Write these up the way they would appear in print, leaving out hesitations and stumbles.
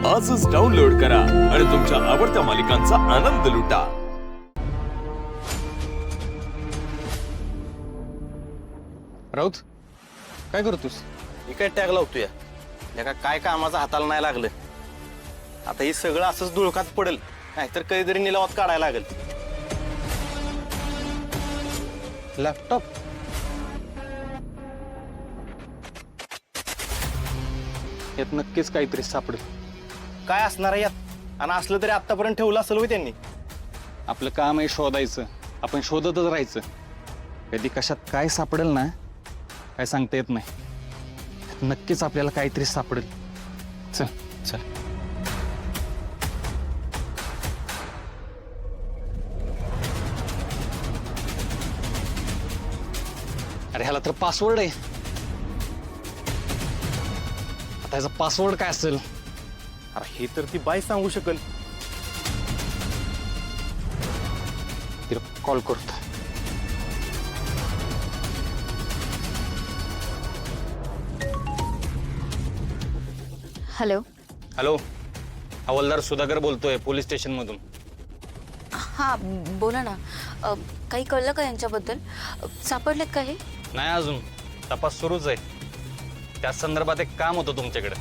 आजच डाउनलोड करा आणि तुमच्या आवडत्या मालिकांचा आनंद लुटा. राऊत काय करतोस? मी काय टॅग लावतोय या काय कामाचं हाताला नाही लागलं. आता हे सगळं असंच धुळकात पडेल, नाहीतर कधीतरी निलावात काढायला लागेल. लॅपटॉप यात नक्कीच काहीतरी सापडेल. काय असणार आहे यात? आणि असलं तरी आतापर्यंत ठेवलं असेल होय त्यांनी. आपलं काम आहे शोधायचं, आपण शोधतच राहायचं. कधी कशात काय सापडेल ना काय सांगता येत नाही. यात नक्कीच आपल्याला काहीतरी सापडेल. चल चल. अरे ह्याला तर पासवर्ड आहे. आता ह्याचा पासवर्ड काय असेल? अरे हे तर ती बाई सांगू शकेल. तिला कॉल करतो. हॅलो. हॅलो, हवालदार सुधाकर बोलतोय पोलीस स्टेशन मधून. हां बोला ना. काही कळलं का यांच्याबद्दल? सापडलेत का हे? नाही अजून, तपास सुरूच आहे. त्या संदर्भात एक काम होतं तुमच्याकडे.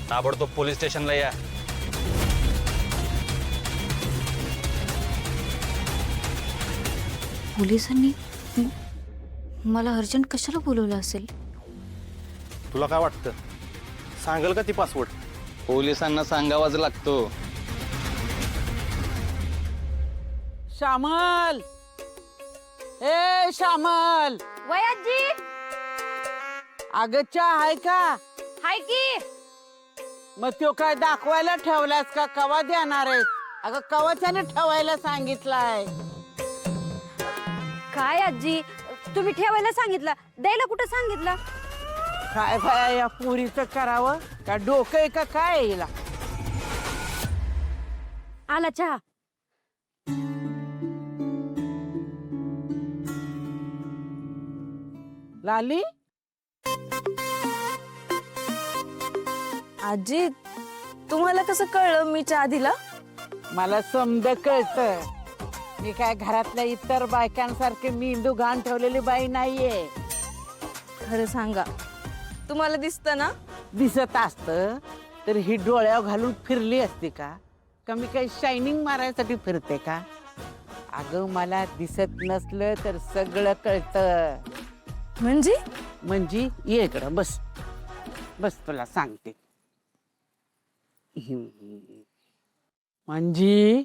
ताबडतोब पोलीस स्टेशनला या. पोलिसांनी मला अर्जंट कशाला बोलवलं असेल? तुला काय वाटतं, सांगेल का ती पासवर्ड? पोलिसांना सांगावाच लागतो. श्यामल, ए श्यामल, वयाजी अगं चहा आहे का? हाय की. मग तो काय दाखवायला ठेवलास का कवा देणार आहेस? अगं कवाच्याने ठेवायला सांगितलाय. काय आजी, तुम्ही ठेवायला सांगितलं, द्यायला कुठं सांगितलं? काय बाया या पुरीचं करावं का? डोकं आहे का काय हिला? आला चहा. लाली, आजी तुम्हाला कसं कळलं मी चहा दिला? मला समज कळतं. मी काय घरातल्या इतर बायकांसारखे मेंदू घाण ठेवलेली बाई नाहीये. खरं सांगा, तुम्हाला दिसतं ना? दिसत असत तर ही डोळ्यावर घालून फिरली असती का? का मी काही शायनिंग मारायसाठी फिरते का? अगं मला दिसत नसलं तर सगळं कळतं. म्हणजे ये इकडं बस बस, तुला सांगते. म्हणजे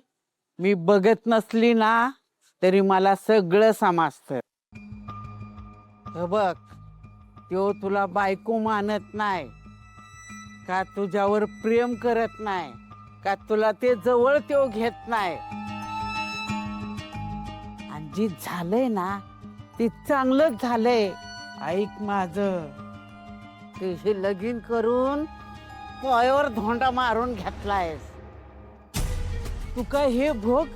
मी बघत नसली ना तरी मला सगळं समजतं. हे बघ, तो तुला बायको मानत नाही का, तुझ्यावर प्रेम करत नाही का, तुला ते जवळ तो घेत नाही. आणि जे झालंय ना ते चांगलंच झालंय. ऐक माझं, तुझे लगीन करून पायावर धोंडा मारून घेतलायस. तू काय हे भोग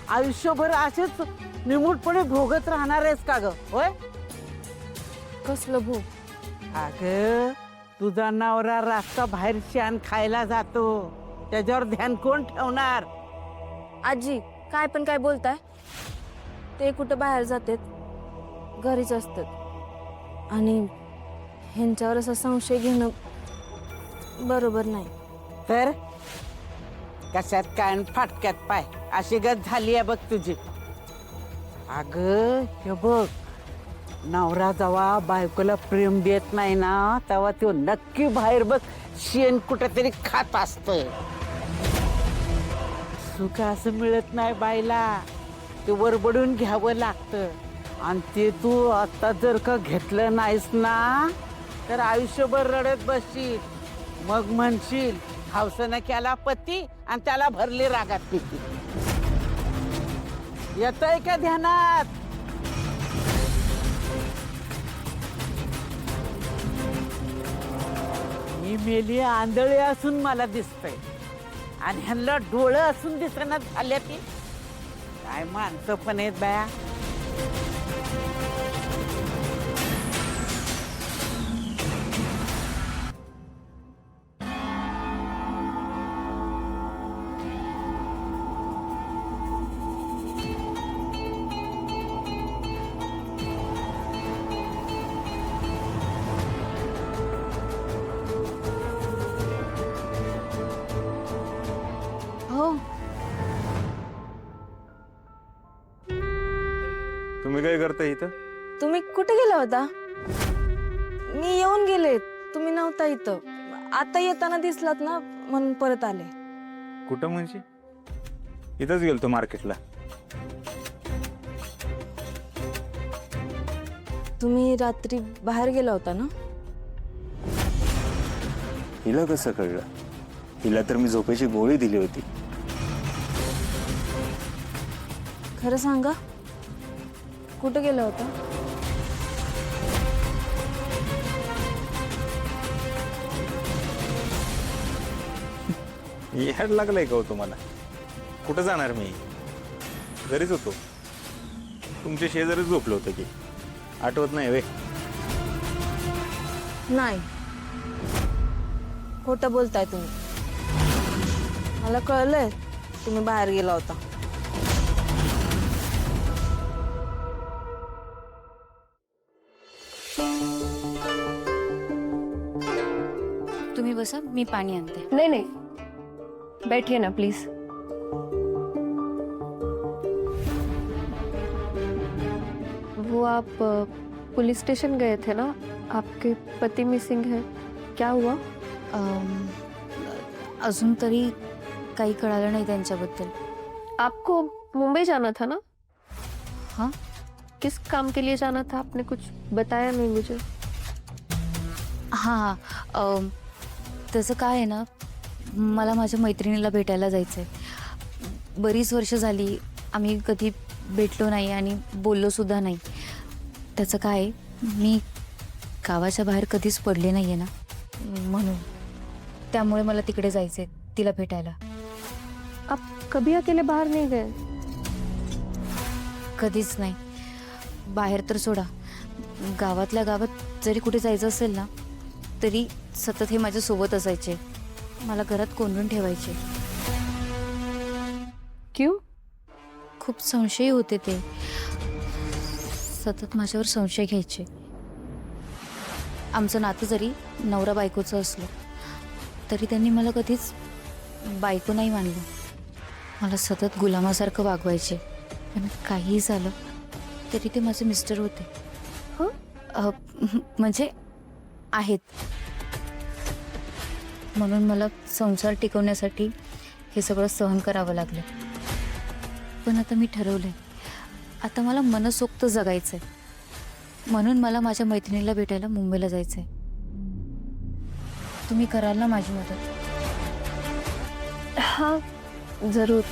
आयुष्यभर असेच निमूटपणे भोगत राहणार आहेस का ग? होय, कसलं भूक? अगं तुझा नवरा रास्ता बाहेर शान खायला जातो, त्याच्यावर ध्यान कोण ठेवणार? आजी काय पण काय बोलताय? ते कुठं बाहेर जातात, घरीच असतात. आणि ह्यांच्यावर असा संशय घेणं बरोबर नाही. तर कशात काय आणि फाटक्यात पाय अशी गत झाली आहे बघ तुझी. अगं हे बघ, नवरा जेव्हा बायकोला प्रेम देत नाही ना तेव्हा तो नक्की बाहेर बघ शेण कुठेतरी खात असतोय. सुख असं मिळत नाही बाईला, ते वरबडून घ्यावं लागतं. आणि ते तू आता जर का घेतलं नाहीस ना तर आयुष्यभर रडत बसशील. मग म्हणशील हौसनं केला पती आणि त्याला भरली रागात पिती. येतंय का ध्यानात? मी मेली आंधळी असून मला दिसतंय आणि ह्यांना डोळं असून दिसना झाल्या. ती काय माणसं पण आहेत बाया. तुम्ही काय करता इथं? तुम्ही कुठे गेला होता? मी येऊन गेले, तुम्ही नव्हता इथं. आता येताना दिसलात ना म्हणून परत आले. कुठं म्हणजे? इथंच गेलतो मार्केटला. तुम्ही रात्री बाहेर गेला होता ना? हिला कसं कळलं? हिला तर मी झोपेची गोळी दिली होती. खरं सांगा, कुठे गेला होता? याड लागलंय का हो तुम्हाला? कुठं जाणार मी? घरीच होतो. तुमच्या शेजारीच झोपलो होतं की, आठवत नाही वे? नाही, खोटं बोलताय तुम्ही. मला कळलंय तुम्ही बाहेर गेला होता. तुम्ही बसा, मी पाणी आणते. नहीं नहीं, बैठिए ना प्लीज. वो आप पुलिस स्टेशन गए थे ना, आपके पति मिसिंग है, क्या हुआ? अजून तरी काही कळालं नाही त्यांच्याबद्दल. आपको मुंबई जाना था ना? हाँ, किस काम के लिए जाना था? आपने कुछ बताया नहीं मुझे. हां हां, तसं काय आहे ना, मला माझ्या मैत्रिणीला भेटायला जायचं आहे. बरीच वर्ष झाली आम्ही कधी भेटलो नाही आणि बोललोसुद्धा नाही. त्याचं काय आहे, मी गावाच्या बाहेर कधीच पडले नाही आहे ना, म्हणून त्यामुळे मला तिकडे जायचं आहे तिला भेटायला. आप कभी अकेले बाहर नहीं गए? कधीच नाही. बाहेर तर सोडा, गावातल्या गावात जरी कुठे जायचं असेल ना, तरी सतत हे माझ्यासोबत असायचे. मला घरात कोंडून ठेवायचे. क्यों? खूप संशयी होते ते. सतत माझ्यावर संशय घ्यायचे. आमचं नातं जरी नवरा बायकोचं असलं तरी त्यांनी मला कधीच बायको नाही मानलं. मला सतत गुलामासारखं वागवायचे. पण काहीही झालं तरी ते माझे मिस्टर होते. हं? म्हणजे आहेत. म्हणून मला संसार टिकवण्यासाठी हे सगळं सहन करावं लागलं. पण आता मी ठरवलंय, आता मला मनसोक्त जगायचंय. म्हणून मला माझ्या मैत्रिणीला भेटायला मुंबईला जायचंय. तुम्ही कराल ना माझी मदत? हाँ जरूर.